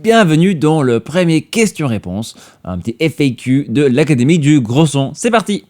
Bienvenue dans le premier question-réponse, un petit FAQ de l'Académie du Gros Son. C'est parti!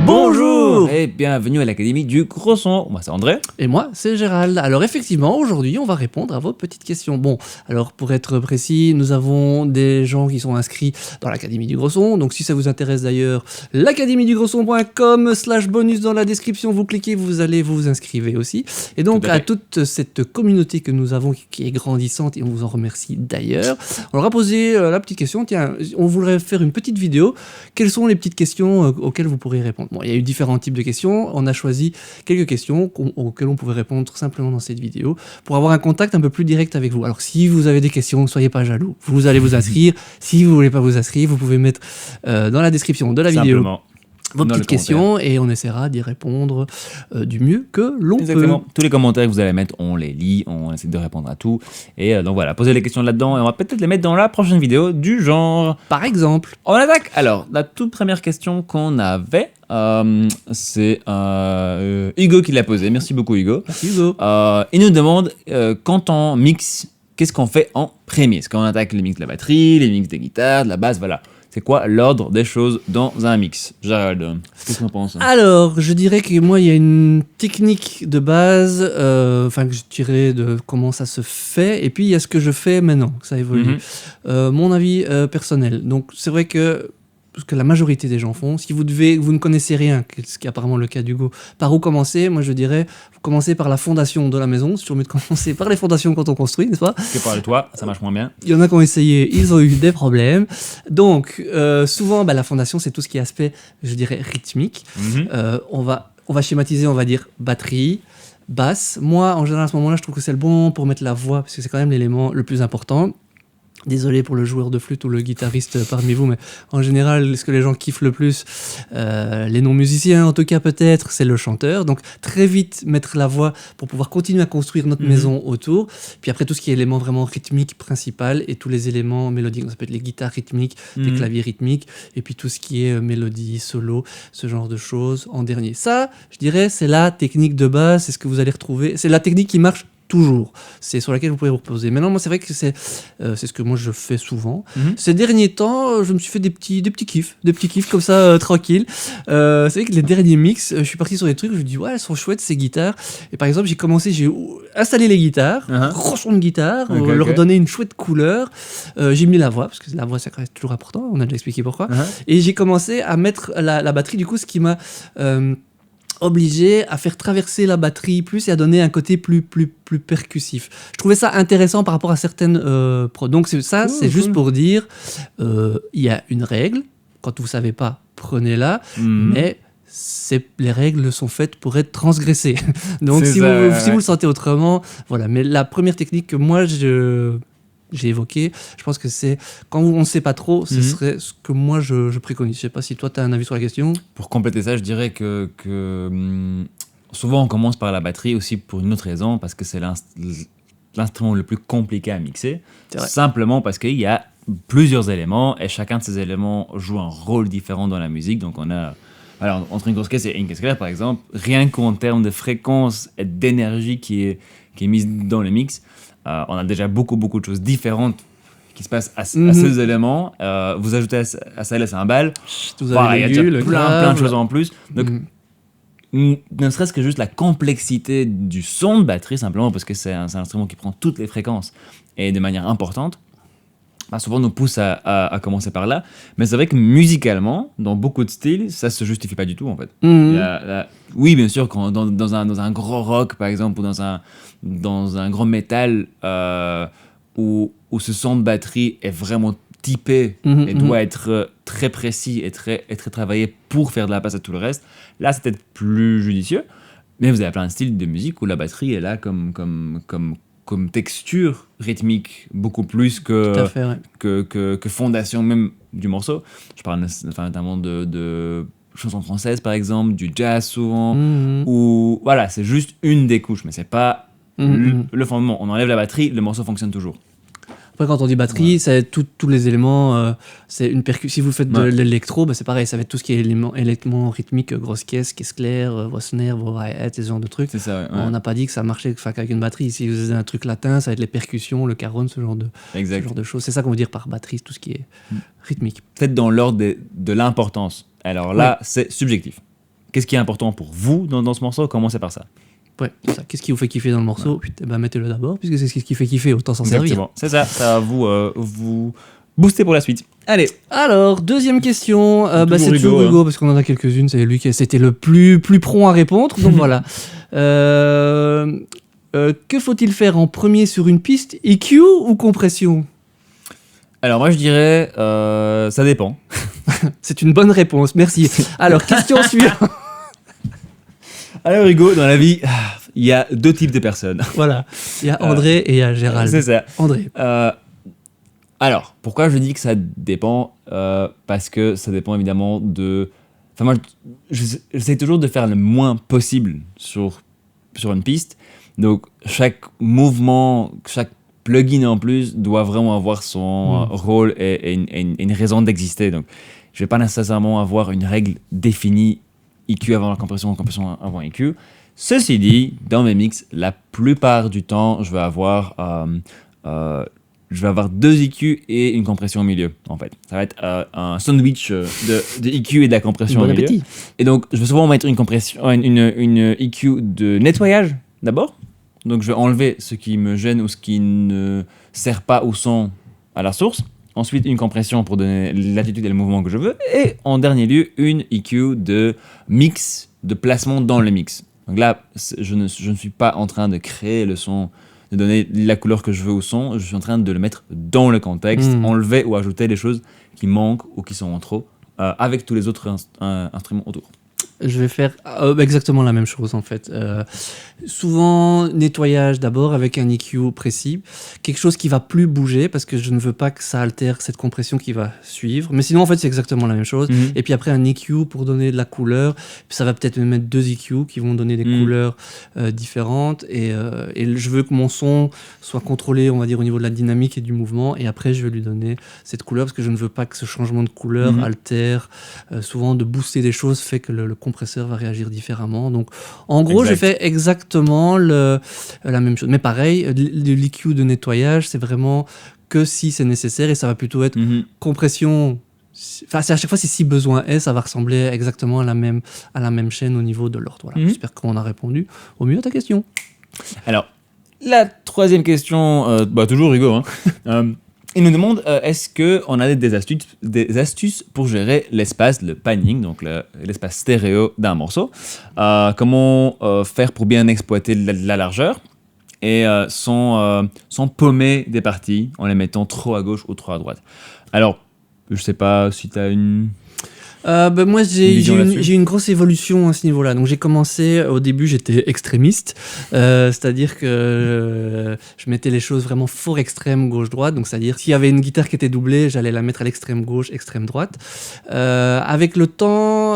Bonjour et bienvenue à l'Académie du Gros Son. Moi c'est André. Et moi c'est Gérald. Alors effectivement aujourd'hui on va répondre à vos petites questions. Bon, alors pour être précis, nous avons des gens qui sont inscrits dans l'Académie du Gros Son. Donc si ça vous intéresse d'ailleurs, l'académiedugrosson.com/bonus dans la description, vous cliquez, vous allez vous inscrivez aussi. Et donc à toute cette communauté que nous avons qui est grandissante et on vous en remercie d'ailleurs, on leur a posé la petite question, tiens, on voudrait faire une petite vidéo. Quelles sont les petites questions auxquelles vous pourrez répondre? Bon, il y a eu différents types de questions. On a choisi quelques questions auxquelles on pouvait répondre simplement dans cette vidéo pour avoir un contact un peu plus direct avec vous. Alors, si vous avez des questions, ne soyez pas jaloux. Vous allez vous inscrire. Si vous ne voulez pas vous inscrire, vous pouvez mettre dans la description de la vidéo vos petites questions et on essaiera d'y répondre du mieux que l'on peut. Tous les commentaires que vous allez mettre, on les lit, on essaie de répondre à tout. Et donc voilà, posez les questions là-dedans et on va peut-être les mettre dans la prochaine vidéo du genre. Par exemple. On attaque. Alors, la toute première question qu'on avait, c'est Hugo qui l'a posée. Merci beaucoup Hugo. Merci Hugo. Il nous demande, quand on mixe, qu'est-ce qu'on fait en premier? Est-ce qu'on attaque les mix de la batterie, les mix des guitares, de la basse, voilà. C'est quoi l'ordre des choses dans un mix? Gérald, qu'est-ce qu'on pense? Alors, je dirais que moi, il y a une technique de base, que je dirais de comment ça se fait, et puis il y a ce que je fais maintenant, que ça évolue. Mon avis personnel. Donc, c'est vrai que ce que la majorité des gens font, si vous ne connaissez rien, ce qui est apparemment le cas d'Hugo, par où commencer? Moi, je dirais, vous commencez par la fondation de la maison. C'est toujours mieux de commencer par les fondations quand on construit, n'est-ce pas? Que par le toit, ça marche moins bien. Il y en a qui ont essayé, ils ont eu des problèmes. Donc, souvent, la fondation, c'est tout ce qui est aspect, je dirais, rythmique. On va schématiser, on va dire batterie, basse. Moi, en général, à ce moment-là, je trouve que c'est le bon pour mettre la voix, parce que c'est quand même l'élément le plus important. Désolé pour le joueur de flûte ou le guitariste parmi vous, mais en général, ce que les gens kiffent le plus, les non-musiciens en tout cas peut-être, c'est le chanteur. Donc très vite mettre la voix pour pouvoir continuer à construire notre maison autour. Puis après tout ce qui est élément vraiment rythmique principal et tous les éléments mélodiques. Donc, ça peut être les guitares rythmiques, les claviers rythmiques, et puis tout ce qui est mélodie, solo, ce genre de choses en dernier. Ça, je dirais, c'est la technique de base, c'est ce que vous allez retrouver. C'est la technique qui marche toujours, c'est sur laquelle vous pouvez vous reposer. Maintenant, moi, c'est vrai que c'est ce que moi je fais souvent. Ces derniers temps, je me suis fait des petits kiffs comme ça, tranquille. C'est vrai que les derniers mix, je suis parti sur des trucs, je me dis ouais, elles sont chouettes ces guitares. Et par exemple, j'ai installé les guitares, gros son de guitare, leur donner une chouette couleur. J'ai mis la voix, parce que la voix, ça reste toujours important, on a déjà expliqué pourquoi. Et j'ai commencé à mettre la batterie, du coup, ce qui m'a obligé à faire traverser la batterie plus et à donner un côté plus percussif. Je trouvais ça intéressant par rapport à certaines prods. Donc c'est juste pour dire, il y a une règle, quand vous savez pas, prenez-la, mais les règles sont faites pour être transgressées. Donc si vous le sentez autrement, voilà. Mais la première technique que moi j'ai évoqué, je pense que c'est quand on ne sait pas trop, ce serait ce que moi je préconise. Je ne sais pas si toi tu as un avis sur la question. Pour compléter ça, je dirais que souvent on commence par la batterie aussi pour une autre raison, parce que c'est l'instrument le plus compliqué à mixer, simplement parce qu'il y a plusieurs éléments et chacun de ces éléments joue un rôle différent dans la musique. Donc on a, alors, entre une grosse caisse et une caisse claire par exemple, rien qu'en termes de fréquence et d'énergie qui est mise dans le mix, on a déjà beaucoup de choses différentes qui se passent à ces éléments. Vous ajoutez à ça les cymbales, il y a déjà plein de choses en plus. Donc, ne serait-ce que juste la complexité du son de batterie, simplement parce que c'est un instrument qui prend toutes les fréquences et de manière importante, souvent nous pousse à commencer par là. Mais c'est vrai que musicalement, dans beaucoup de styles, ça se justifie pas du tout en fait. Oui, bien sûr, quand dans un gros rock par exemple, ou dans un gros métal où ce son de batterie est vraiment typé et doit être très précis et très travaillé pour faire de la place à tout le reste, là c'est peut-être plus judicieux. Mais vous avez plein de styles de musique où la batterie est là comme texture rythmique, beaucoup plus que fondation même du morceau. Je parle notamment de chansons françaises par exemple, du jazz souvent, où voilà, c'est juste une des couches, mais c'est pas le fondement. On enlève la batterie, le morceau fonctionne toujours. Après, quand on dit batterie, c'est tous les éléments. C'est une si vous faites de l'électro, c'est pareil, ça va être tout ce qui est éléments rythmiques, grosse caisse claire, voix sonore, voix hi-hat, ce genre de trucs. C'est ça, On n'a pas dit que ça marchait qu'avec une batterie. Si vous avez un truc latin, ça va être les percussions, le caron, ce genre de choses. C'est ça qu'on veut dire par batterie, tout ce qui est rythmique. Peut-être dans l'ordre de l'importance. Alors là, c'est subjectif. Qu'est-ce qui est important pour vous dans ce morceau? Commencez par ça. Ouais, c'est ça. Qu'est-ce qui vous fait kiffer dans le morceau? Mettez-le d'abord, puisque c'est ce qui fait kiffer, autant s'en servir. C'est ça, ça va vous booster pour la suite. Allez. Alors, deuxième question, c'est Hugo, toujours Hugo, parce qu'on en a quelques-unes, c'est lui qui c'était le plus prompt à répondre, donc voilà. Que faut-il faire en premier sur une piste, EQ ou compression? Alors moi je dirais, ça dépend. C'est une bonne réponse, merci. Alors, question suivante. Alors Hugo, dans la vie, il y a deux types de personnes. Voilà, il y a André et il y a Gérald. C'est ça. André. Alors, pourquoi je dis que ça dépend? Parce que ça dépend évidemment de... Enfin moi, j'essaie toujours de faire le moins possible sur une piste. Donc chaque mouvement, chaque plugin en plus doit vraiment avoir son rôle et une raison d'exister. Donc je ne vais pas nécessairement avoir une règle définie, EQ avant la compression avant EQ. Ceci dit, dans mes mix, la plupart du temps, je vais avoir deux EQ et une compression au milieu, en fait. Ça va être un sandwich de EQ et de la compression au milieu. Appétit. Et donc, je vais souvent mettre une EQ de nettoyage, d'abord. Donc, je vais enlever ce qui me gêne ou ce qui ne sert pas au son à la source. Ensuite, une compression pour donner l'attitude et le mouvement que je veux. Et en dernier lieu, une EQ de mix, de placement dans le mix. Donc là, je ne suis pas en train de créer le son, de donner la couleur que je veux au son. Je suis en train de le mettre dans le contexte, enlever ou ajouter les choses qui manquent ou qui sont en trop, avec tous les autres instruments autour. Je vais faire exactement la même chose en fait. Souvent nettoyage d'abord avec un EQ précis, quelque chose qui va plus bouger parce que je ne veux pas que ça altère cette compression qui va suivre. Mais sinon en fait c'est exactement la même chose. Et puis après un EQ pour donner de la couleur. Puis ça va peut-être me mettre deux EQ qui vont donner des couleurs différentes. Et je veux que mon son soit contrôlé, on va dire au niveau de la dynamique et du mouvement. Et après je vais lui donner cette couleur parce que je ne veux pas que ce changement de couleur altère. Souvent de booster des choses fait que le compresseur va réagir différemment. Donc, en gros, je fais exactement la même chose. Mais pareil, l'EQ de nettoyage, c'est vraiment que si c'est nécessaire et ça va plutôt être compression. Enfin, c'est à chaque fois, si besoin est, ça va ressembler exactement à la même chaîne au niveau de l'ordre. Voilà. J'espère qu'on a répondu au mieux à ta question. Alors, la troisième question, toujours Hugo, hein. Il nous demande est-ce qu'on a des astuces pour gérer l'espace, le panning, donc l'espace stéréo d'un morceau. Comment faire pour bien exploiter la largeur et sans paumer des parties en les mettant trop à gauche ou trop à droite. Alors, je sais pas si tu as une... moi j'ai une grosse évolution à ce niveau-là. Donc j'ai commencé, au début j'étais extrémiste, c'est-à-dire que je mettais les choses vraiment fort extrême gauche-droite. Donc c'est-à-dire s'il y avait une guitare qui était doublée, j'allais la mettre à l'extrême gauche, extrême droite. Avec le temps,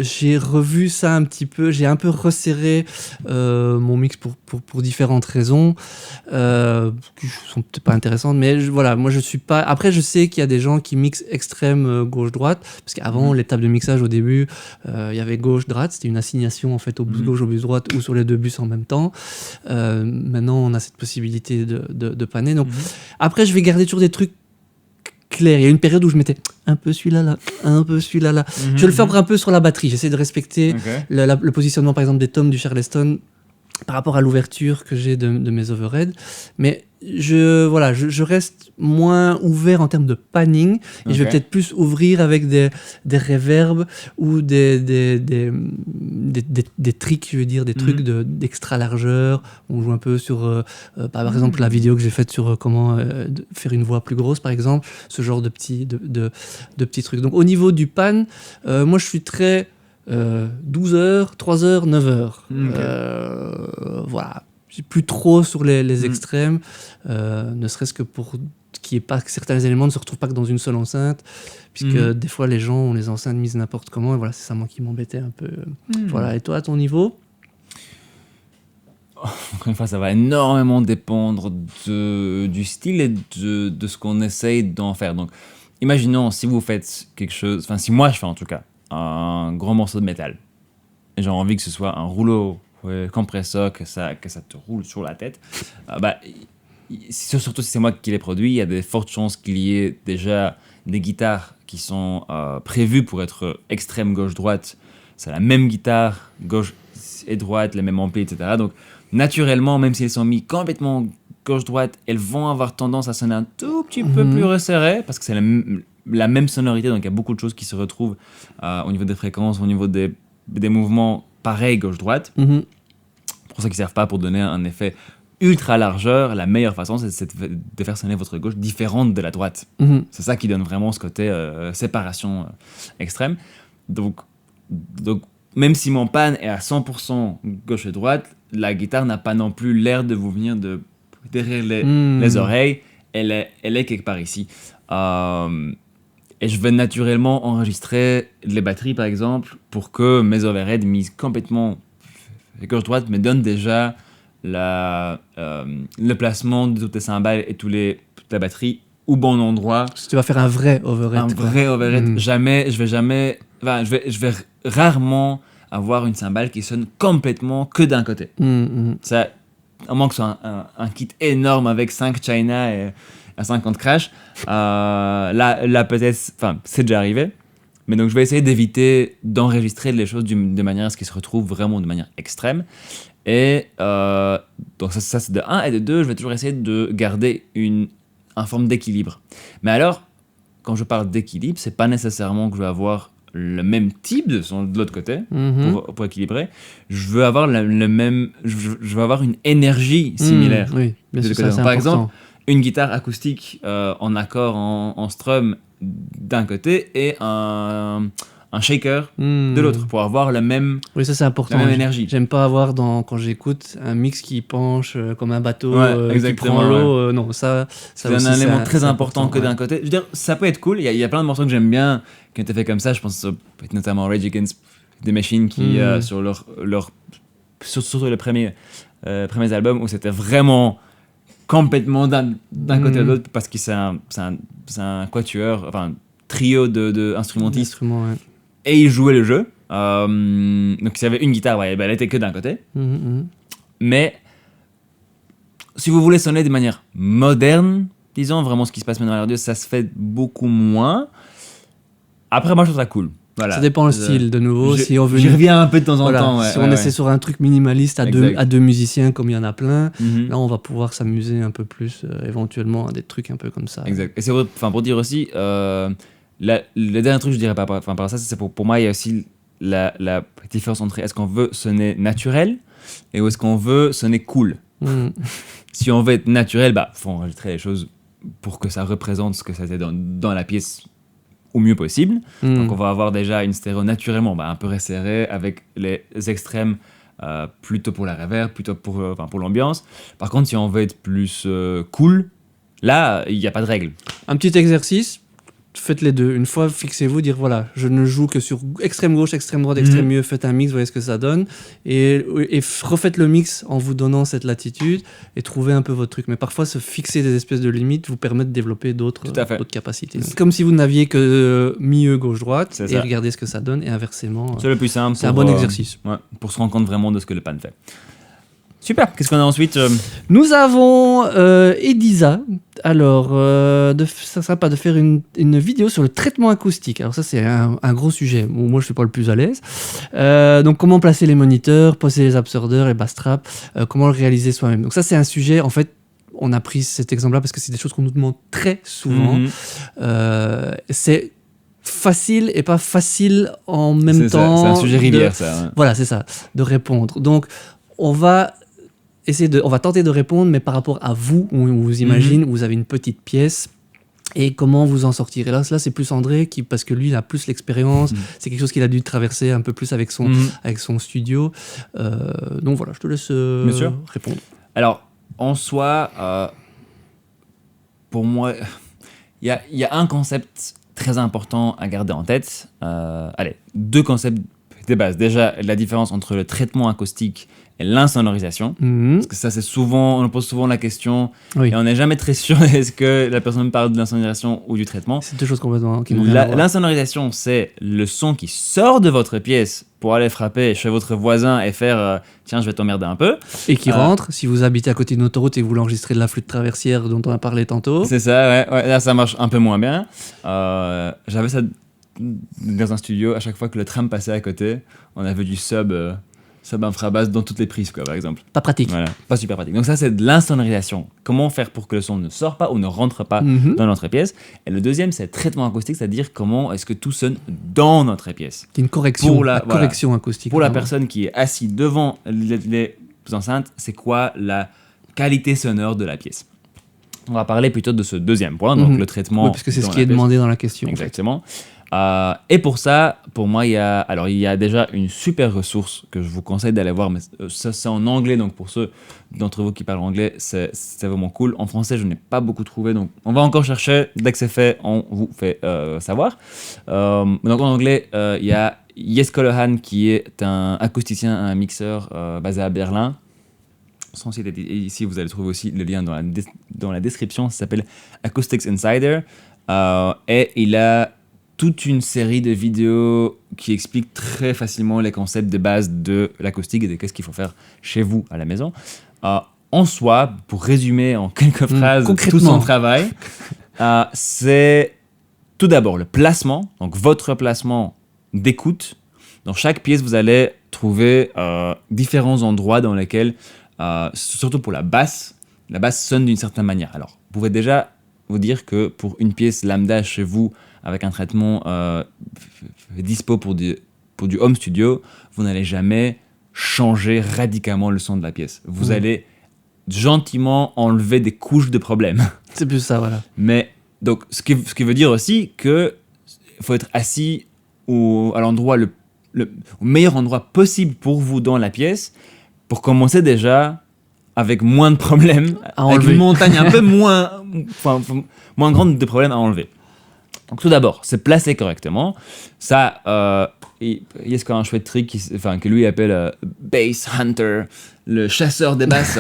j'ai revu ça un petit peu, j'ai un peu resserré mon mix pour différentes raisons qui sont peut-être pas intéressantes, mais voilà, moi je suis pas. Après je sais qu'il y a des gens qui mixent extrême gauche-droite parce que avant, l'étape de mixage au début, il y avait gauche-droite, c'était une assignation en fait au bus gauche, au bus droite ou sur les deux bus en même temps. Maintenant, on a cette possibilité de panner. Donc, après, je vais garder toujours des trucs clairs. Il y a une période où je mettais un peu celui-là là, un peu celui-là là. Je vais le faire un peu sur la batterie. J'essaie de respecter le positionnement par exemple des tomes du Charleston par rapport à l'ouverture que j'ai de mes overheads. Mais je reste moins ouvert en termes de panning et je vais peut-être plus ouvrir avec des reverbs ou des tricks, je veux dire, des trucs d'extra largeur. On joue un peu sur, par exemple, la vidéo que j'ai faite sur comment faire une voix plus grosse, par exemple, ce genre de petits trucs. Donc au niveau du pan, moi je suis très 12h, 3h, 9h. Voilà. Plus trop sur les extrêmes, ne serait-ce que pour qu'il n'y ait pas que certains éléments ne se retrouvent pas que dans une seule enceinte, puisque des fois les gens ont les enceintes mises n'importe comment, et voilà, c'est ça moi qui m'embêtait un peu. Voilà, et toi à ton niveau? encore une fois, ça va énormément dépendre du style et de ce qu'on essaye d'en faire. Donc, imaginons si vous faites quelque chose, enfin si moi je fais en tout cas, un gros morceau de métal, et j'ai envie que ce soit un rouleau compresseur, que ça te roule sur la tête, surtout si c'est moi qui l'ai produit, il y a de fortes chances qu'il y ait déjà des guitares qui sont prévues pour être extrême gauche-droite. C'est la même guitare, gauche et droite, les mêmes amplis, etc. Donc, naturellement, même si elles sont mises complètement gauche-droite, elles vont avoir tendance à sonner un tout petit peu plus resserrées, parce que c'est la même sonorité, donc il y a beaucoup de choses qui se retrouvent au niveau des fréquences, au niveau des mouvements pareils gauche-droite. Pour ça qu'ils ne servent pas pour donner un effet ultra largeur. La meilleure façon, c'est de faire sonner votre gauche différente de la droite. C'est ça qui donne vraiment ce côté séparation extrême. Donc, même si mon pan est à 100% gauche et droite, la guitare n'a pas non plus l'air de vous venir de derrière les oreilles. Elle est quelque part ici. Et je vais naturellement enregistrer les batteries, par exemple, pour que mes overheads mises complètement gauche-droite me donnent déjà le placement de toutes les cymbales et toute la batterie au bon endroit. Si tu vas faire un vrai overhead. Je vais rarement avoir une cymbale qui sonne complètement que d'un côté. Ça, à moins que ce soit un kit énorme avec 5 China et 50 crash, là peut-être, c'est déjà arrivé. Mais donc je vais essayer d'éviter d'enregistrer les choses de manière à ce qu'ils se retrouvent vraiment de manière extrême. Et donc ça c'est de 1, et de 2, je vais toujours essayer de garder une forme d'équilibre. Mais alors, quand je parle d'équilibre, c'est pas nécessairement que je vais avoir le même type de son de l'autre côté pour équilibrer. Je veux avoir je veux avoir une énergie similaire. Oui, bien sûr, ça, c'est par important. exemple, une guitare acoustique en accord en strum d'un côté et un shaker de l'autre pour avoir la même, oui, ça c'est important. la même énergie. J'aime pas avoir quand j'écoute un mix qui penche comme un bateau qui prend exactement, l'eau. Non, ça c'est aussi, un élément très c'est important que d'un côté. Je veux dire, ça peut être cool. Il y a plein de morceaux que j'aime bien qui ont été faits comme ça. Je pense notamment Rage Against the Machine qui sur les premiers albums où c'était vraiment complètement d'un côté à l'autre parce que c'est un quatuor, enfin trio de instrumentistes. Ouais. Et ils jouaient le jeu. Donc s'il y avait une guitare, elle était que d'un côté. Mais si vous voulez sonner de manière moderne, disons vraiment ce qui se passe maintenant à la radio, ça se fait beaucoup moins. Après, moi je trouve ça cool. Voilà. Ça dépend le style, de nouveau. J'y reviens un peu de temps en temps. Si on essaie sur un truc minimaliste à deux musiciens, comme il y en a plein, là on va pouvoir s'amuser un peu plus, éventuellement, à des trucs un peu comme ça. Exact. Et c'est pour dire aussi, le dernier truc, je dirais par ça, c'est pour moi, il y a aussi la différence entre est-ce qu'on veut sonner naturel et est-ce qu'on veut sonner cool. Si on veut être naturel, faut enregistrer les choses pour que ça représente ce que ça était dans la pièce au mieux possible. Donc on va avoir déjà une stéréo naturellement un peu resserrée avec les extrêmes plutôt pour la reverb, plutôt pour l'ambiance. Par contre, si on veut être plus cool, là, il n'y a pas de règle. Un petit exercice, faites les deux. Une fois, fixez-vous, dire voilà, je ne joue que sur extrême gauche, extrême droite, extrême milieu, faites un mix, voyez ce que ça donne. Et refaites le mix en vous donnant cette latitude et trouvez un peu votre truc. Mais parfois, se fixer des espèces de limites vous permet de développer d'autres capacités. C'est comme si vous n'aviez que milieu, gauche, droite et regardez ce que ça donne et inversement. C'est le plus simple. C'est un bon exercice. Pour se rendre compte vraiment de ce que le pan fait. Super, qu'est-ce qu'on a ensuite Nous avons Ediza. Alors, ça sera pas de faire une vidéo sur le traitement acoustique. Alors ça, c'est un gros sujet où moi, je suis pas le plus à l'aise. Donc, comment placer les moniteurs, poser les absorbeurs, les bass traps, comment le réaliser soi-même. Donc ça, c'est un sujet, en fait, on a pris cet exemple-là parce que c'est des choses qu'on nous demande très souvent. C'est facile et pas facile en même temps. C'est un sujet rivière, ça. Ouais. Voilà, c'est ça, de répondre. Donc, on va tenter de répondre, mais par rapport à vous, on vous imagine, vous avez une petite pièce, et comment vous en sortir. Et là c'est plus André, parce que lui, il a plus l'expérience, c'est quelque chose qu'il a dû traverser un peu plus avec son studio. Donc voilà, je te laisse répondre. Alors, en soi, pour moi, il y a un concept très important à garder en tête. Deux concepts de base. Déjà, la différence entre le traitement acoustique et l'insonorisation. Parce que ça, c'est souvent, on pose souvent la question et on n'est jamais très sûr est-ce que la personne parle de l'insonorisation ou du traitement. C'est deux choses complètement qui n'ont rien à voir. L'insonorisation, c'est le son qui sort de votre pièce pour aller frapper chez votre voisin et faire tiens, je vais t'emmerder un peu. Et qui rentre, si vous habitez à côté d'une autoroute et que vous l'enregistrez de la flûte traversière dont on a parlé tantôt. C'est ça, ouais. Là, ça marche un peu moins bien. J'avais ça dans un studio, à chaque fois que le tram passait à côté, on avait du sub infrabasse dans toutes les prises, quoi, par exemple. Pas pratique. Voilà, pas super pratique. Donc ça, c'est de l'insonorisation. Comment faire pour que le son ne sorte pas ou ne rentre pas dans notre pièce. Et le deuxième, c'est le traitement acoustique, c'est-à-dire comment est-ce que tout sonne dans notre pièce. C'est une correction, correction acoustique. Pour la personne qui est assise devant les enceintes, c'est quoi la qualité sonore de la pièce. On va parler plutôt de ce deuxième point, donc le traitement. Oui, parce que c'est ce qui est demandé dans la question. Exactement. Et pour ça, pour moi, il y a déjà une super ressource que je vous conseille d'aller voir, mais ça c'est en anglais, donc pour ceux d'entre vous qui parlent anglais, c'est vraiment cool. En français, je n'ai pas beaucoup trouvé, donc on va encore chercher. Dès que c'est fait, on vous fait savoir. Donc en anglais, il y a Jes Colohan qui est un acousticien, un mixeur basé à Berlin. Son site est ici, vous allez trouver aussi le lien dans la description. Ça s'appelle Acoustics Insider. Et il a toute une série de vidéos qui expliquent très facilement les concepts de base de l'acoustique et de qu'est-ce qu'il faut faire chez vous à la maison. En soi, pour résumer en quelques phrases tout son travail, c'est tout d'abord le placement, donc votre placement d'écoute. Dans chaque pièce, vous allez trouver différents endroits dans lesquels, surtout pour la basse sonne d'une certaine manière. Alors, vous pouvez déjà vous dire que pour une pièce lambda chez vous, avec un traitement dispo pour du home studio, vous n'allez jamais changer radicalement le son de la pièce. Vous allez gentiment enlever des couches de problèmes. C'est plus ça, voilà. Mais donc, ce qui veut dire aussi qu'il faut être assis à l'endroit au meilleur endroit possible pour vous dans la pièce, pour commencer déjà avec moins de problèmes, avec une montagne un peu moins grande de problèmes à enlever. Donc tout d'abord, c'est placé correctement. Ça, il y a un chouette trick que lui appelle Bass Hunter, le chasseur des basses,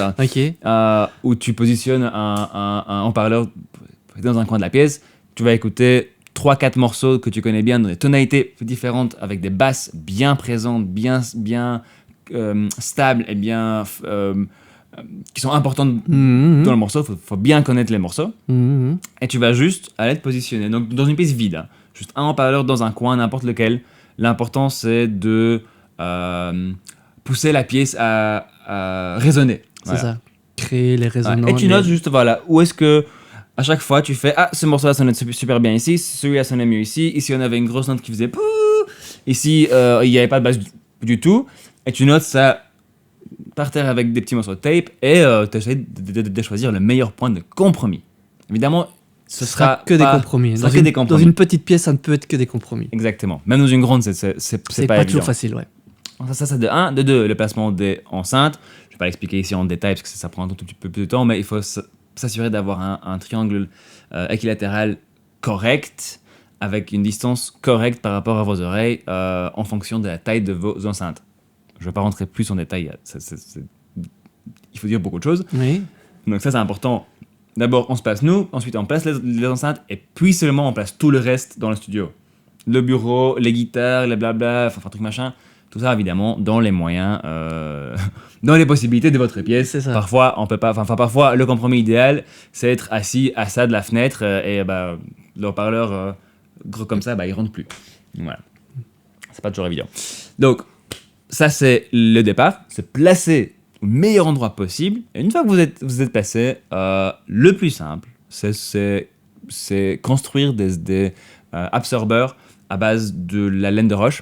où tu positionnes un haut-parleur dans un coin de la pièce. Tu vas écouter 3-4 morceaux que tu connais bien dans des tonalités différentes avec des basses bien présentes, bien stables et bien qui sont importantes dans le morceau. Faut bien connaître les morceaux. Et tu vas juste aller te positionner. Donc, dans une pièce vide, hein, juste un haut-parleur dans un coin, n'importe lequel. L'important, c'est de pousser la pièce à résonner. C'est ça. Créer les résonances. Et tu notes juste, où est-ce que, à chaque fois, tu fais ce morceau-là sonnait super bien ici, celui-là sonnait mieux ici. Ici, on avait une grosse note qui faisait pouh. Ici, il n'y avait pas de basse du tout. Et tu notes ça par terre avec des petits morceaux de tape et tu essaies de choisir le meilleur point de compromis. Évidemment, ce sera que des compromis. Dans une petite pièce, ça ne peut être que des compromis. Exactement. Même dans une grande, c'est pas évident. Toujours facile, ouais. Ça, c'est de 1. De 2, le placement des enceintes. Je vais pas l'expliquer ici en détail parce que ça prend un tout petit peu plus de temps, mais il faut s'assurer d'avoir un triangle équilatéral correct avec une distance correcte par rapport à vos oreilles en fonction de la taille de vos enceintes. Je ne vais pas rentrer plus en détail, il faut dire beaucoup de choses. Oui. Donc ça, c'est important. D'abord, on se place nous, ensuite on place les enceintes, et puis seulement on place tout le reste dans le studio. Le bureau, les guitares, les blabla, enfin truc machin, tout ça évidemment dans les moyens, dans les possibilités de votre pièce. C'est ça. Parfois, on peut pas, parfois le compromis idéal, c'est être assis à ça de la fenêtre et le haut-parleur gros comme ça, il rentre plus. Voilà. C'est pas toujours évident. Donc, ça, c'est le départ, c'est placer au meilleur endroit possible. Et une fois que vous êtes placé, le plus simple, c'est construire des absorbeurs à base de la laine de roche.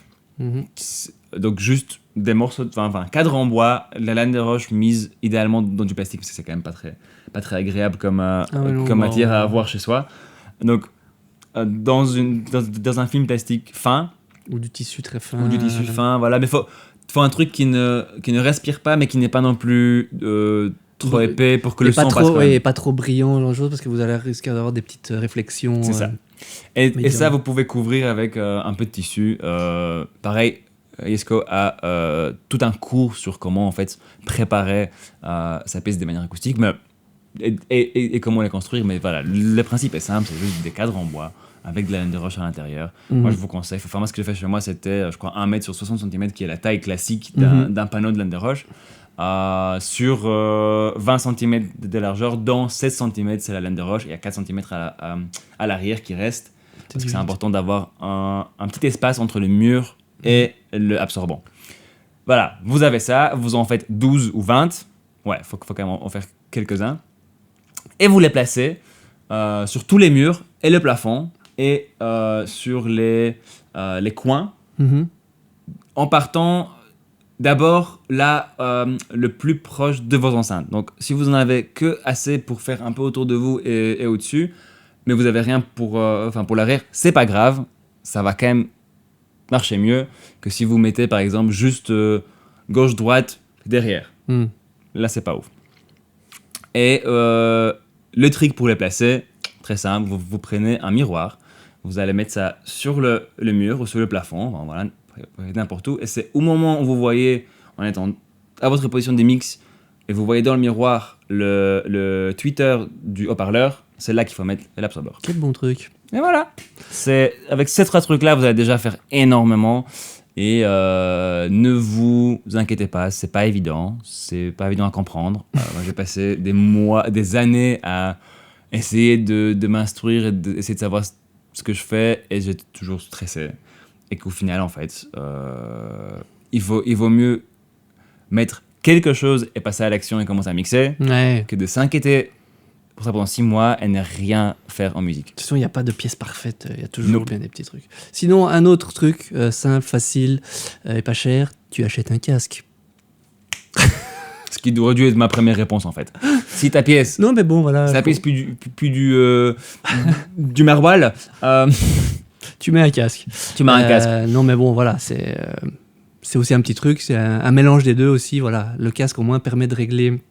Donc, juste des morceaux, un cadre en bois, la laine de roche mise idéalement dans du plastique, parce que c'est quand même pas très agréable comme matière à avoir chez soi. Donc, dans un film plastique fin. Ou du tissu très fin. Voilà. Mais faut un truc qui ne respire pas, mais qui n'est pas non plus trop épais pour que le son passe. Et pas trop brillant, genre chose, parce que vous allez risquer d'avoir des petites réflexions. C'est ça. Et ça, vous pouvez couvrir avec un peu de tissu. Pareil, Jesko a tout un cours sur comment en fait préparer sa piste de manière acoustique, mais et comment les construire. Mais voilà, le principe est simple, c'est juste des cadres en bois avec de la laine de roche à l'intérieur. Moi, je vous conseille. Enfin, moi, ce que j'ai fait chez moi, c'était, je crois, 1 mètre sur 60 cm, qui est la taille classique d'un panneau de laine de roche. Sur 20 cm de largeur, dont 16 cm, c'est la laine de roche, et il y a 4 cm à l'arrière qui reste. Parce que c'est important d'avoir un petit espace entre le mur et le absorbant. Voilà, vous avez ça, vous en faites 12 ou 20. Ouais, faut quand même en faire quelques-uns. Et vous les placez sur tous les murs et le plafond et sur les coins, en partant d'abord là le plus proche de vos enceintes. Donc si vous en avez que assez pour faire un peu autour de vous et au-dessus, mais vous avez rien pour l'arrière, c'est pas grave, ça va quand même marcher mieux que si vous mettez par exemple juste gauche-droite derrière. Là c'est pas ouf. Et le trick pour les placer, très simple, vous prenez un miroir, vous allez mettre ça sur le mur ou sur le plafond, voilà, n'importe où, et c'est au moment où vous voyez, en étant à votre position des mix, et vous voyez dans le miroir le tweeter du haut-parleur, c'est là qu'il faut mettre l'absorbeur. Quel bon truc. Et voilà, avec ces 3 trucs-là, vous allez déjà faire énormément. Et ne vous inquiétez pas, c'est pas évident à comprendre. Moi, j'ai passé des mois, des années à essayer de m'instruire et d'essayer de savoir ce que je fais, et j'étais toujours stressé. Et qu'au final, en fait, il vaut mieux mettre quelque chose et passer à l'action et commencer à mixer, que de s'inquiéter pour ça pendant 6 mois et ne rien faire en musique. De toute façon, il n'y a pas de pièce parfaite, il y a toujours bien des petits trucs. Sinon, un autre truc simple, facile et pas cher, tu achètes un casque. Ce qui aurait dû être ma première réponse, en fait. Si ta pièce... Non, mais bon, voilà. Si ta pièce plus du maroilles... tu mets un casque. Non, mais bon, voilà, c'est aussi un petit truc, c'est un mélange des deux aussi, voilà. Le casque, au moins, permet de régler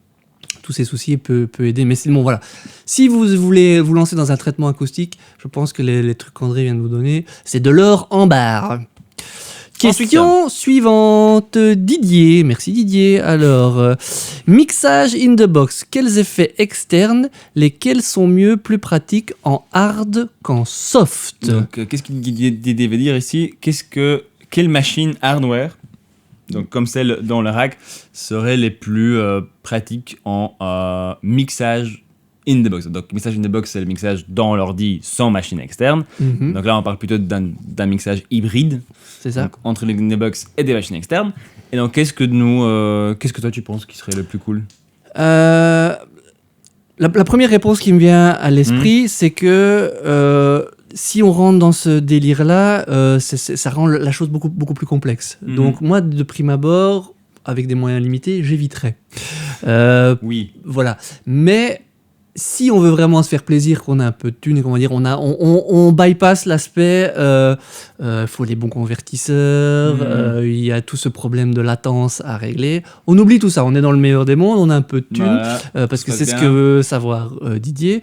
tous ces soucis et peut aider. Mais c'est bon, voilà. Si vous voulez vous lancer dans un traitement acoustique, je pense que les trucs qu'André vient de vous donner, c'est de l'or en barre. Question suivante. Didier. Merci Didier. Alors, mixage in the box. Quels effets externes, lesquels sont mieux, plus pratiques en hard qu'en soft? Donc, qu'est-ce que Didier veut dire ici? Quelle machine hardware, donc comme celle dans le rack, seraient les plus pratiques en mixage in the box? Donc mixage in the box, c'est le mixage dans l'ordi sans machine externe. Donc là, on parle plutôt d'un mixage hybride. C'est ça. Donc, entre les in the box et des machines externes. Et donc qu'est-ce que toi tu penses qui serait le plus cool? La première réponse qui me vient à l'esprit, c'est que si on rentre dans ce délire-là, ça rend la chose beaucoup, beaucoup plus complexe. Donc moi, de prime abord, avec des moyens limités, j'éviterais. Oui. Voilà. Mais si on veut vraiment se faire plaisir, qu'on a un peu de thunes et qu'on va dire, on bypass l'aspect, faut les bons convertisseurs, il y a tout ce problème de latence à régler. On oublie tout ça, on est dans le meilleur des mondes, on a un peu de thunes, parce que c'est ce que veut savoir Didier.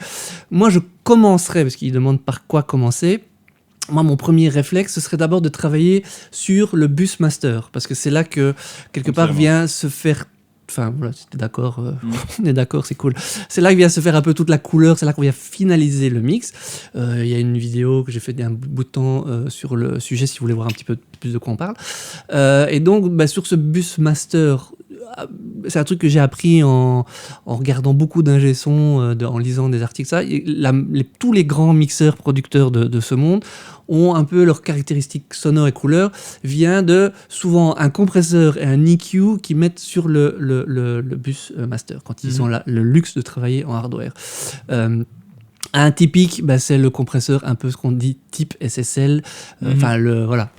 Moi, je commencerai, parce qu'il demande par quoi commencer. Moi, mon premier réflexe, ce serait d'abord de travailler sur le bus master, parce que c'est là que, quelque part, vient se faire... Enfin, voilà, si t'es d'accord, on est d'accord, c'est cool. C'est là que vient se faire un peu toute la couleur, c'est là qu'on vient finaliser le mix. Il y a une vidéo que j'ai fait il y a un bout de temps sur le sujet, si vous voulez voir un petit peu plus de quoi on parle. Et donc, sur ce bus master, c'est un truc que j'ai appris en regardant beaucoup d'ingé son, en lisant des articles. Tous les grands mixeurs, producteurs de ce monde ont un peu leurs caractéristiques sonores et couleurs, vient de souvent un compresseur et un EQ qui mettent sur le bus master, quand ils ont le luxe de travailler en hardware. Un typique, c'est le compresseur, un peu ce qu'on dit type SSL. Voilà.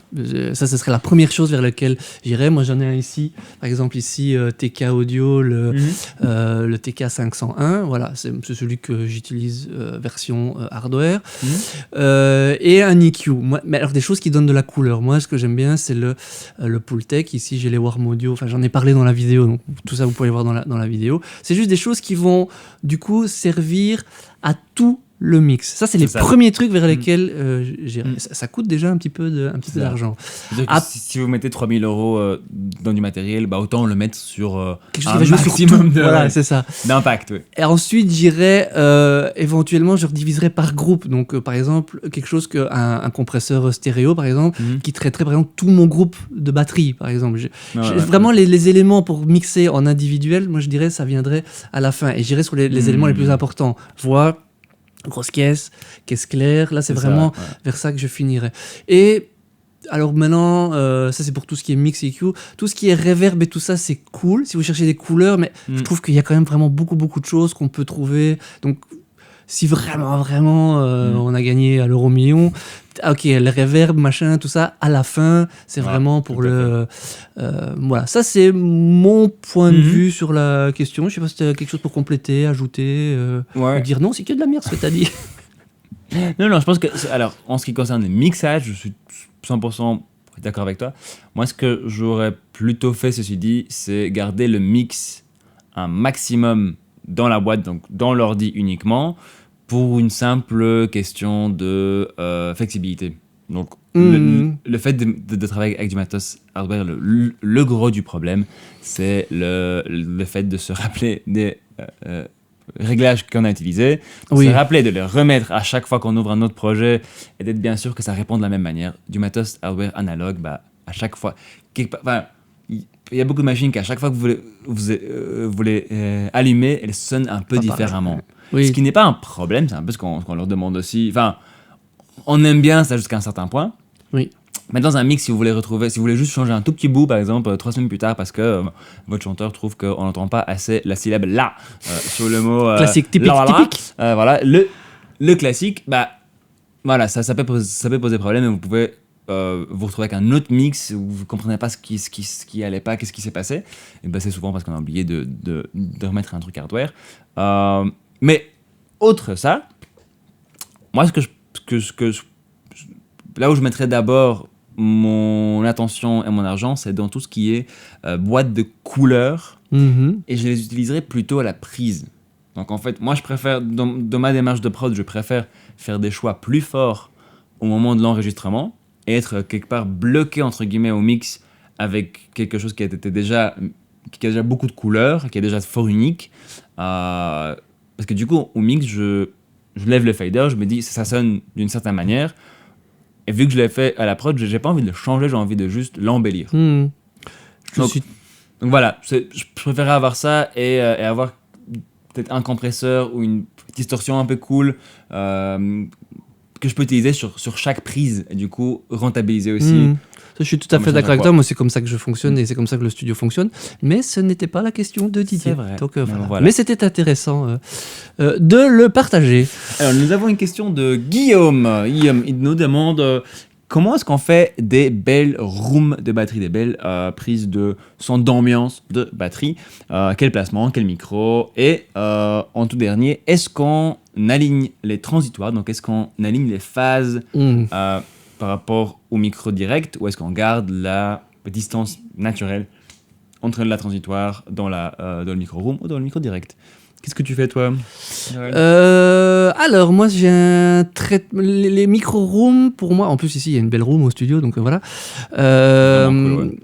Ça, ce serait la première chose vers laquelle j'irais. Moi, j'en ai un ici, par exemple, ici, TK Audio, le TK 501. Voilà, c'est celui que j'utilise version hardware. Et un EQ. Mais alors, des choses qui donnent de la couleur. Moi, ce que j'aime bien, c'est le Pultec. Ici, j'ai les Warm Audio. Enfin, j'en ai parlé dans la vidéo, donc tout ça, vous pouvez voir dans la vidéo. C'est juste des choses qui vont, du coup, servir à tout le mix. Ça, c'est les ça. premiers trucs vers lesquels j'irai. Ça coûte déjà un petit peu d'argent. Si vous mettez 3 000 € dans du matériel, autant le mettre sur quelque chose un qui va jouer sur maximum tout. Voilà, c'est ça. d'impact. Oui. Et ensuite, j'irai éventuellement, je rediviserai par groupe. Donc, par exemple, quelque chose un compresseur stéréo, par exemple, qui traiterait par exemple tout mon groupe de batterie, par exemple. Vraiment, les éléments pour mixer en individuel, moi je dirais, ça viendrait à la fin. Et j'irai sur les éléments les plus importants. Voix, grosse caisse claire. Là, c'est vraiment vers ça que je finirai. Et alors maintenant, ça c'est pour tout ce qui est mix EQ. Tout ce qui est reverb et tout ça, c'est cool si vous cherchez des couleurs, mais je trouve qu'il y a quand même vraiment beaucoup de choses qu'on peut trouver. Donc, si vraiment, on a gagné à l'euro million, ok, le reverb, machin, tout ça, à la fin, c'est vraiment pour le... voilà, ça c'est mon point de vue sur la question. Je sais pas si tu as quelque chose pour compléter, ajouter, ou dire non, c'est que de la merde ce que tu as dit. Non, je pense que... Alors, en ce qui concerne le mixage, je suis 100% d'accord avec toi. Moi, ce que j'aurais plutôt fait, ceci dit, c'est garder le mix un maximum dans la boîte, donc dans l'ordi uniquement, pour une simple question de flexibilité. Donc, le fait de travailler avec du matos hardware, le gros du problème, c'est le fait de se rappeler des réglages qu'on a utilisés, se rappeler de les remettre à chaque fois qu'on ouvre un autre projet et d'être bien sûr que ça répond de la même manière. Du matos hardware analogue, à chaque fois... Il y a beaucoup de machines qu'à chaque fois que vous les allumez, elles sonnent un peu différemment. Ce qui n'est pas un problème, c'est un peu ce qu'on leur demande aussi. Enfin, on aime bien ça jusqu'à un certain point. Oui. Mais dans un mix, si vous voulez juste changer un tout petit bout, par exemple, 3 semaines plus tard, parce que votre chanteur trouve qu'on n'entend pas assez la syllabe là sur le mot classique, typique. Voilà, le classique, voilà, ça peut poser problème et vous pouvez vous retrouvez avec un autre mix où vous ne comprenez pas ce qui allait pas, qu'est-ce qui s'est passé. Et c'est souvent parce qu'on a oublié de remettre un truc hardware. Mais autre ça, moi là où je mettrais d'abord mon attention et mon argent, c'est dans tout ce qui est boîte de couleurs, et je les utiliserai plutôt à la prise. Donc en fait, moi je préfère, dans ma démarche de prod, je préfère faire des choix plus forts au moment de l'enregistrement et être quelque part bloqué entre guillemets au mix avec quelque chose qui a déjà beaucoup de couleurs, qui est déjà fort unique, parce que du coup au mix je lève le fader, je me dis ça sonne d'une certaine manière, et vu que je l'ai fait à la prod, j'ai pas envie de le changer, j'ai envie de juste l'embellir. Donc voilà, je préférais avoir ça et avoir peut-être un compresseur ou une distorsion un peu cool que je peux utiliser sur chaque prise et du coup rentabiliser aussi. Je suis tout à fait d'accord avec toi. Moi, c'est comme ça que je fonctionne et c'est comme ça que le studio fonctionne. Mais ce n'était pas la question de Didier. C'est vrai. Donc, voilà. Mais c'était intéressant de le partager. Alors, nous avons une question de Guillaume. Guillaume, il nous demande comment est-ce qu'on fait des belles rooms de batterie, des belles prises de son d'ambiance de batterie. Quel placement, quel micro. Et en tout dernier, est-ce qu'on aligne les transitoires, donc est-ce qu'on aligne les phases par rapport au micro direct, ou est-ce qu'on garde la distance naturelle entre la transitoire dans le micro room ou dans le micro direct? Qu'est-ce que tu fais toi? Alors moi j'ai les micro rooms pour moi, en plus ici il y a une belle room au studio, donc voilà. Cool,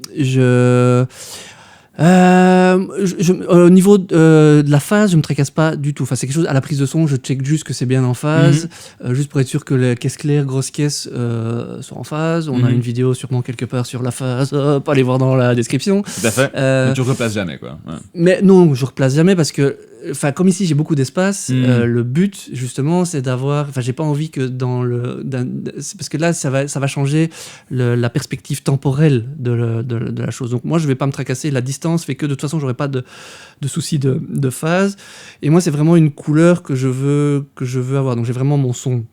au niveau de la phase, je me tracasse pas du tout. Enfin, c'est quelque chose à la prise de son, je check juste que c'est bien en phase, juste pour être sûr que les caisses claires, grosses caisses sont en phase. On a une vidéo sûrement quelque part sur la phase. Hop, allez voir dans la description. Tout à fait. Mais tu replaces jamais, quoi. Ouais. Mais non, je replace jamais parce que, enfin, comme ici j'ai beaucoup d'espace, le but justement c'est d'avoir. Enfin, j'ai pas envie que parce que là ça va changer la perspective temporelle de la chose. Donc moi je vais pas me tracasser. La distance fait que de toute façon j'aurai pas de souci de phase. Et moi c'est vraiment une couleur que je veux avoir. Donc j'ai vraiment mon son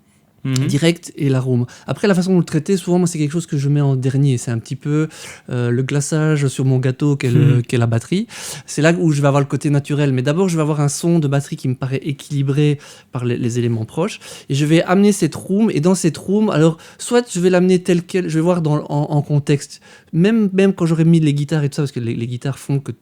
direct et la room. Après, la façon de le traiter, souvent, moi, c'est quelque chose que je mets en dernier. C'est un petit peu le glaçage sur mon gâteau qu'est la batterie. C'est là où je vais avoir le côté naturel. Mais d'abord, je vais avoir un son de batterie qui me paraît équilibré par les éléments proches. Et je vais amener cette room. Et dans cette room, alors, soit je vais l'amener telle quelle, je vais voir en contexte. Même quand j'aurais mis les guitares et tout ça, parce que les guitares font que...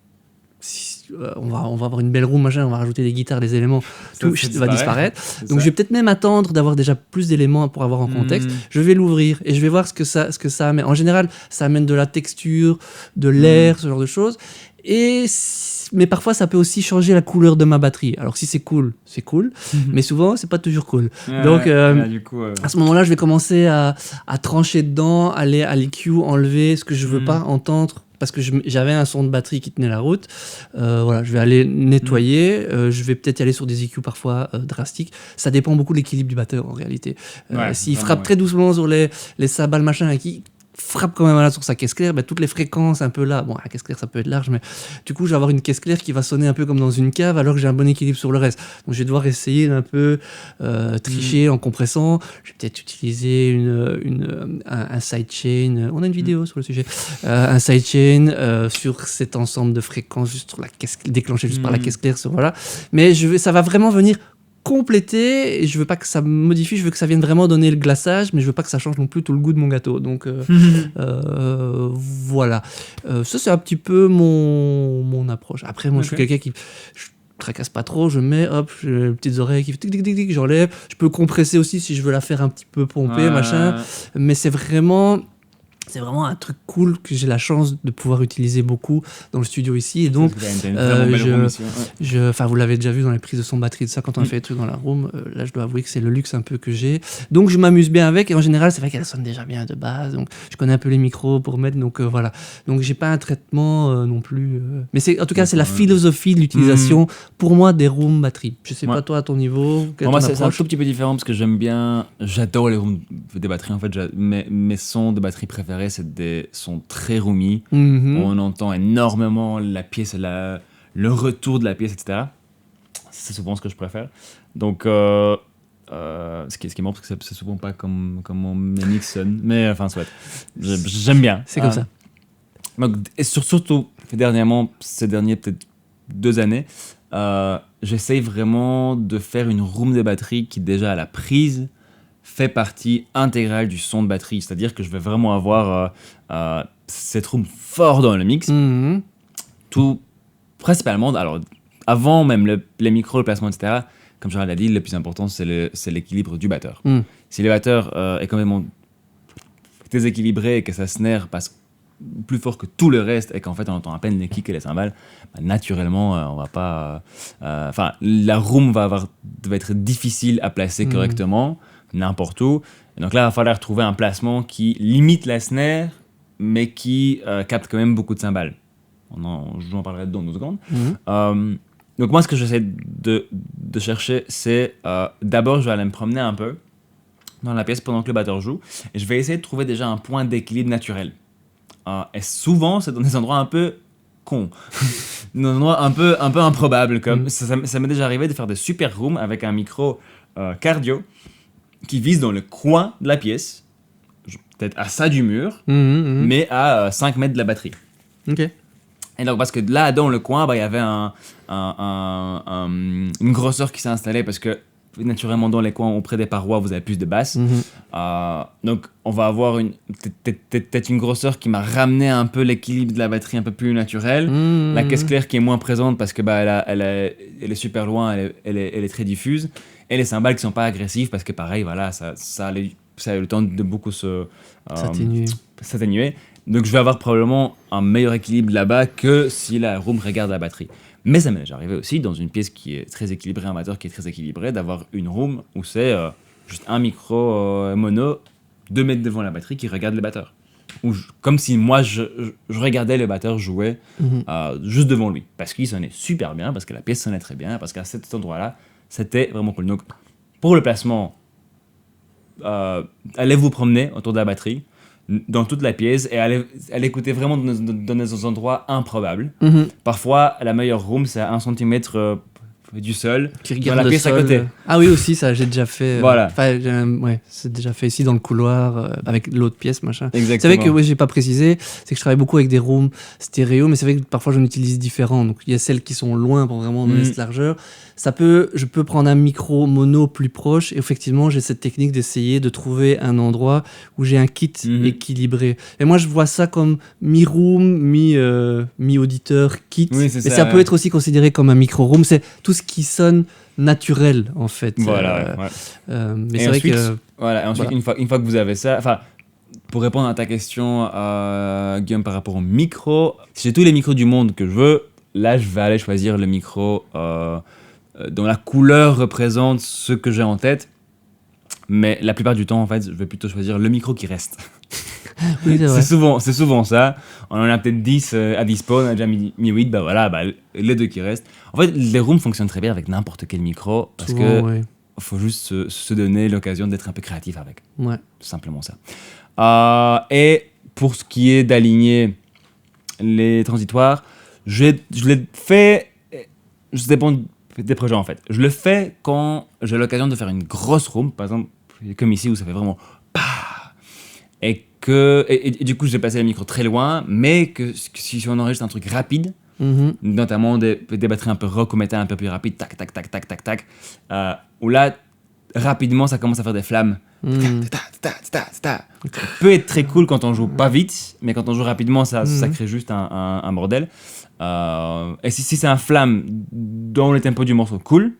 on va avoir une belle room, machin, on va rajouter des guitares, des éléments, tout va disparaître. Donc je vais peut-être même attendre d'avoir déjà plus d'éléments pour avoir en contexte. Je vais l'ouvrir et je vais voir ce que ça amène. En général, ça amène de la texture, de l'air, ce genre de choses. Mais parfois, ça peut aussi changer la couleur de ma batterie. Alors, si c'est cool, c'est cool. Mais souvent, c'est pas toujours cool. Donc, du coup, à ce moment-là, je vais commencer à trancher dedans, aller à l'EQ, enlever ce que je veux pas entendre. Parce que j'avais un son de batterie qui tenait la route. Voilà, je vais aller nettoyer. Je vais peut-être y aller sur des EQ parfois drastiques. Ça dépend beaucoup de l'équilibre du batteur, en réalité. S'il frappe très doucement sur les cymbales, machin, et qui frappe quand même là sur sa caisse claire, toutes les fréquences un peu là, bon, la caisse claire ça peut être large, mais du coup je vais avoir une caisse claire qui va sonner un peu comme dans une cave alors que j'ai un bon équilibre sur le reste. Donc je vais devoir essayer d'un peu tricher en compressant. Je vais peut-être utiliser un sidechain, on a une vidéo sur le sujet, un sidechain sur cet ensemble de fréquences juste sur la caisse, déclenché juste par la caisse claire, voilà. Mais ça va vraiment venir compléter, et je veux pas que ça modifie, je veux que ça vienne vraiment donner le glaçage, mais je veux pas que ça change non plus tout le goût de mon gâteau. Donc voilà. Ça c'est un petit peu mon approche. Après moi je suis quelqu'un qui je tracasse pas trop, je mets j'ai les petites oreilles qui tic tic tic tic, j'enlève. Je peux compresser aussi si je veux la faire un petit peu pomper, machin. Mais c'est vraiment un truc cool que j'ai la chance de pouvoir utiliser beaucoup dans le studio ici. Et donc, vous l'avez déjà vu dans les prises de son batterie, de ça, quand on a fait des trucs dans la room, là, je dois avouer que c'est le luxe un peu que j'ai. Donc, je m'amuse bien avec. Et en général, c'est vrai qu'elle sonne déjà bien de base. Donc, je connais un peu les micros pour mettre. Donc, voilà. Donc, j'ai pas un traitement non plus. Mais en tout cas, c'est la philosophie de l'utilisation, pour moi, des rooms batteries. Je sais pas, toi, à ton niveau. Moi, c'est un tout petit peu différent parce que j'adore les rooms des batteries. En fait, mes sons de batterie préférés, c'est des sons très roomy. On entend énormément la pièce, le retour de la pièce, etc. C'est souvent ce que je préfère. Donc, ce qui est marrant, parce que c'est souvent pas comme mes mix sonnent. Mais enfin, soit. J'aime bien. C'est comme ça. Donc, et surtout, dernièrement, ces derniers peut-être 2 années, j'essaye vraiment de faire une room de batterie qui, déjà à la prise, fait partie intégrale du son de batterie. C'est-à-dire que je vais vraiment avoir cette room fort dans le mix. Tout, principalement, alors, avant même les micros, le placement, etc., comme Gérald l'a dit, le plus important, c'est l'équilibre du batteur. Si le batteur est complètement déséquilibré et que sa snare passe plus fort que tout le reste et qu'en fait on entend à peine les kicks et les cymbales, naturellement on va pas la room va être difficile à placer correctement n'importe où, et donc là il va falloir trouver un placement qui limite la snare mais qui capte quand même beaucoup de cymbales. J'en parlerai dans 2 secondes. Donc moi ce que j'essaie de chercher, c'est d'abord je vais aller me promener un peu dans la pièce pendant que le batteur joue et je vais essayer de trouver déjà un point d'équilibre naturel. Et souvent, c'est dans des endroits un peu cons, des endroits un peu improbables. Comme ça m'est déjà arrivé de faire des super rooms avec un micro cardio qui vise dans le coin de la pièce, peut-être à ça du mur, mais à 5 mètres de la batterie. Et donc, parce que là, dans le coin, il y avait une grosseur qui s'est installée parce que naturellement dans les coins auprès des parois vous avez plus de basses, donc on va avoir peut-être une grosseur qui m'a ramené un peu l'équilibre de la batterie un peu plus naturel, la caisse claire qui est moins présente parce que elle est super loin, elle est très diffuse, et les cymbales qui sont pas agressives parce que pareil voilà ça a eu le temps de beaucoup s'atténuer. Donc je vais avoir probablement un meilleur équilibre là-bas que si la room regarde la batterie. Mais ça m'est déjà arrivé aussi, dans une pièce qui est très équilibrée, un batteur qui est très équilibré, d'avoir une room où c'est juste un micro mono 2 mètres devant la batterie qui regarde le batteur. Comme si moi, je regardais le batteur jouer juste devant lui. Parce qu'il sonnait super bien, parce que la pièce sonnait très bien, parce qu'à cet endroit-là, c'était vraiment cool. Donc, pour le placement, allez vous promener autour de la batterie, dans toute la pièce, et allez écouter vraiment dans des endroits improbables. Parfois, la meilleure room, c'est à 1 cm du sol Qui dans regarde la le pièce à sol. côté. Ah oui, aussi, ça, j'ai déjà fait. Voilà. Enfin, ouais, c'est déjà fait ici dans le couloir, avec l'autre pièce, machin. Exactement. C'est vrai que, oui, j'ai pas précisé, c'est que je travaille beaucoup avec des rooms stéréo, mais c'est vrai que parfois j'en utilise différents. Donc, il y a celles qui sont loin pour vraiment donner cette largeur. Je peux prendre un micro mono plus proche, et effectivement, j'ai cette technique d'essayer de trouver un endroit où j'ai un kit équilibré. Et moi, je vois ça comme mi-room, mi-auditeur kit. Oui, c'est mais ça, ça peut être aussi considéré comme un micro-room. C'est tout ce qui sonne naturel, en fait. Voilà, mais et c'est vrai ensuite, que... voilà, une fois que vous avez ça, enfin, pour répondre à ta question, Guillaume, par rapport au micro, si j'ai tous les micros du monde que je veux, là, je vais aller choisir le micro dont la couleur représente ce que j'ai en tête. Mais la plupart du temps, en fait, je vais plutôt choisir le micro qui reste. Oui, c'est vrai. C'est souvent ça. On en a peut-être 10 à dispo, on a déjà mis 8, bah voilà, les 2 qui restent. En fait, les rooms fonctionnent très bien avec n'importe quel micro, parce Souvent, que ouais. faut juste se donner l'occasion d'être un peu créatif avec. Ouais. C'est simplement ça. Et pour ce qui est d'aligner les transitoires, je l'ai fait, ça dépend des projets en fait. Je le fais quand j'ai l'occasion de faire une grosse room, par exemple, comme ici où ça fait vraiment et du coup j'ai passé le micro très loin, mais que si on enregistre un truc rapide, notamment des batteries un peu rock ou métal un peu plus rapides, tac tac tac tac tac tac, où là rapidement ça commence à faire des flammes. Ça peut être très cool quand on joue pas vite, mais quand on joue rapidement ça crée juste un bordel. Et si c'est un flamme dans le tempo du morceau, cool.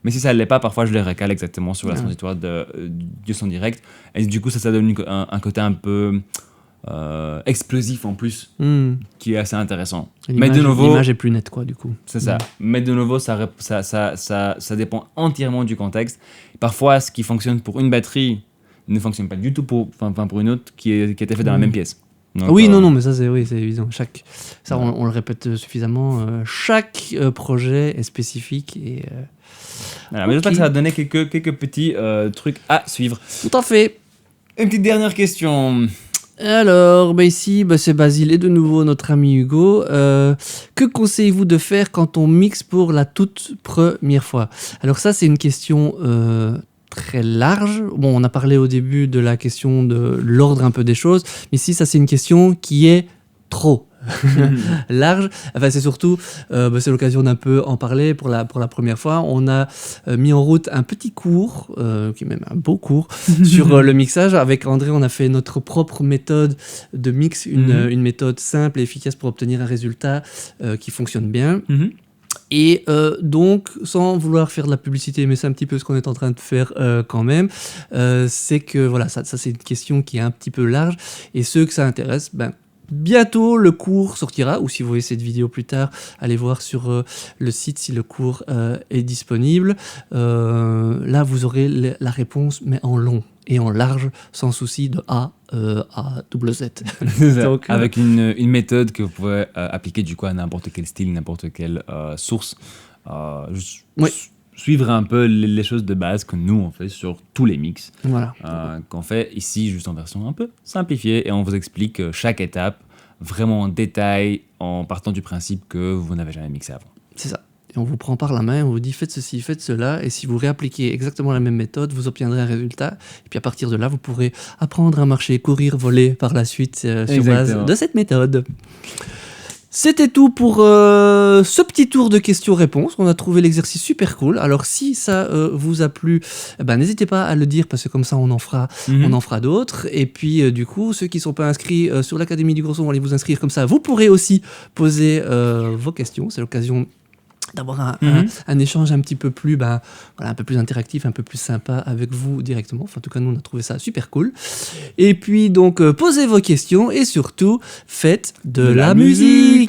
Mais si ça ne l'est pas, parfois je les recale exactement sur la transitoire du son direct. Et du coup, ça donne un côté un peu explosif en plus, qui est assez intéressant. Mais de nouveau, l'image est plus nette, quoi, du coup. C'est ça. Mais de nouveau, ça dépend entièrement du contexte. Parfois, ce qui fonctionne pour une batterie ne fonctionne pas du tout pour une autre qui a été faite dans la même pièce. Donc, oui, non, mais ça c'est évident. On le répète suffisamment. Chaque projet est spécifique et. Voilà, mais j'espère que ça va donner quelques petits trucs à suivre. Tout à fait. Une petite dernière question. Alors, ici, c'est Basile et de nouveau notre ami Hugo. Que conseillez-vous de faire quand on mixe pour la toute première fois ? Alors ça, c'est une question très large. Bon, on a parlé au début de la question de l'ordre un peu des choses, mais ici, ça, c'est une question qui est trop large. Enfin, c'est surtout, c'est l'occasion d'un peu en parler pour la première fois. On a mis en route un petit cours, qui est même un beau cours, sur le mixage. Avec André, on a fait notre propre méthode de mix, une méthode simple et efficace pour obtenir un résultat qui fonctionne bien. Et donc, sans vouloir faire de la publicité, mais c'est un petit peu ce qu'on est en train de faire quand même, c'est que voilà, ça c'est une question qui est un petit peu large. Et ceux que ça intéresse, bientôt le cours sortira, ou si vous voyez cette vidéo plus tard, allez voir sur le site si le cours est disponible. Là, vous aurez la réponse, mais en long et en large, sans souci, de A à double Z. Donc, avec une méthode que vous pouvez appliquer du coup à n'importe quel style, n'importe quelle source. Suivre un peu les choses de base que nous on fait sur tous les mix, qu'on fait ici juste en version un peu simplifiée, et on vous explique chaque étape vraiment en détail en partant du principe que vous n'avez jamais mixé avant. C'est ça. Et on vous prend par la main, on vous dit faites ceci, faites cela, et si vous réappliquez exactement la même méthode, vous obtiendrez un résultat. Et puis à partir de là, vous pourrez apprendre à marcher, courir, voler par la suite sur base de cette méthode. C'était tout pour ce petit tour de questions-réponses. On a trouvé l'exercice super cool. Alors si ça vous a plu, n'hésitez pas à le dire, parce que comme ça on en fera d'autres. Et puis du coup, ceux qui ne sont pas inscrits sur l'Académie du Gros Son vont aller vous inscrire, comme ça vous pourrez aussi poser vos questions. C'est l'occasion d'avoir un échange un petit peu plus un peu plus interactif, un peu plus sympa avec vous directement. Enfin, en tout cas, nous, on a trouvé ça super cool. Et puis, donc, posez vos questions et surtout, faites de la musique.